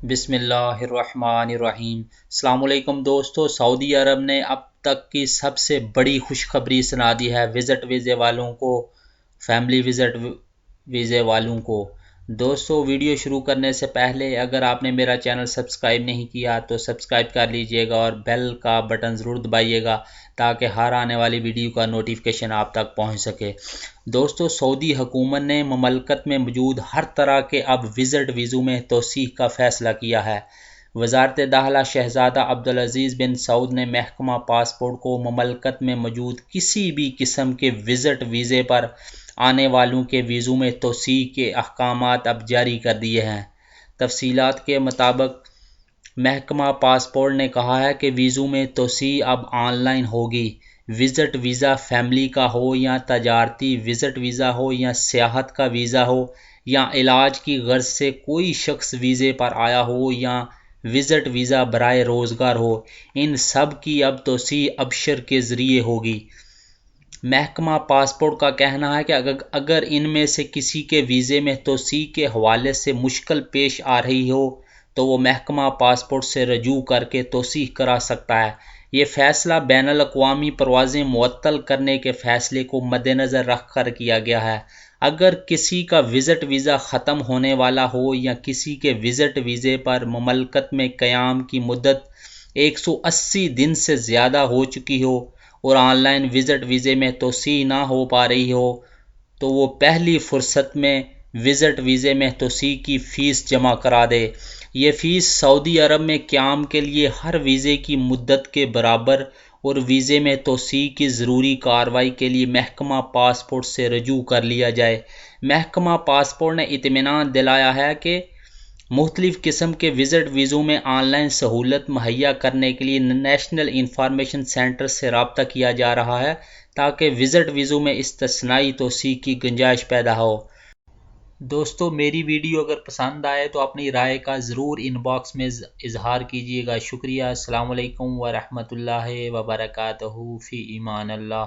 بسم اللہ الرحمن الرحیم۔ السلام علیکم دوستو، سعودی عرب نے اب تک کی سب سے بڑی خوشخبری سنا دی ہے وزٹ ویزے والوں کو، فیملی وزٹ ویزے والوں کو۔ دوستو ویڈیو شروع کرنے سے پہلے اگر آپ نے میرا چینل سبسکرائب نہیں کیا تو سبسکرائب کر لیجئے گا اور بیل کا بٹن ضرور دبائیے گا تاکہ ہر آنے والی ویڈیو کا نوٹیفیکیشن آپ تک پہنچ سکے۔ دوستو سعودی حکومت نے مملکت میں موجود ہر طرح کے اب وزٹ ویزوں میں توسیع کا فیصلہ کیا ہے۔ وزارت داخلہ شہزادہ عبدالعزیز بن سعود نے محکمہ پاسپورٹ کو مملکت میں موجود کسی بھی قسم کے وزٹ ویزے پر آنے والوں کے ویزوں میں توسیع کے احکامات اب جاری کر دیے ہیں۔ تفصیلات کے مطابق محکمہ پاسپورٹ نے کہا ہے کہ ویزوں میں توسیع اب آن لائن ہوگی۔ وزٹ ویزا فیملی کا ہو یا تجارتی وزٹ ویزا ہو یا سیاحت کا ویزا ہو یا علاج کی غرض سے کوئی شخص ویزے پر آیا ہو یا وزٹ ویزا برائے روزگار ہو، ان سب کی اب توسیع ابشر کے ذریعے ہوگی۔ محکمہ پاسپورٹ کا کہنا ہے کہ اگر ان میں سے کسی کے ویزے میں توسیع کے حوالے سے مشکل پیش آ رہی ہو تو وہ محکمہ پاسپورٹ سے رجوع کر کے توسیع کرا سکتا ہے۔ یہ فیصلہ بین الاقوامی پروازیں معطل کرنے کے فیصلے کو مد نظر رکھ کر کیا گیا ہے۔ اگر کسی کا وزٹ ویزا ختم ہونے والا ہو یا کسی کے وزٹ ویزے پر مملکت میں قیام کی مدت 180 دن سے زیادہ ہو چکی ہو اور آن لائن وزٹ ویزے میں توسیع نہ ہو پا رہی ہو تو وہ پہلی فرصت میں وزٹ ویزے میں توسیع کی فیس جمع کرا دے۔ یہ فیس سعودی عرب میں قیام کے لیے ہر ویزے کی مدت کے برابر اور ویزے میں توسیع کی ضروری کارروائی کے لیے محکمہ پاسپورٹ سے رجوع کر لیا جائے۔ محکمہ پاسپورٹ نے اطمینان دلایا ہے کہ مختلف قسم کے وزٹ ویزوں میں آن لائن سہولت مہیا کرنے کے لیے نیشنل انفارمیشن سینٹر سے رابطہ کیا جا رہا ہے تاکہ وزٹ ویزوں میں استثنائی توسیع کی گنجائش پیدا ہو۔ دوستو میری ویڈیو اگر پسند آئے تو اپنی رائے کا ضرور ان باکس میں اظہار کیجیے گا۔ شکریہ۔ السلام علیکم ورحمۃ اللہ وبرکاتہ۔ فی امان اللہ۔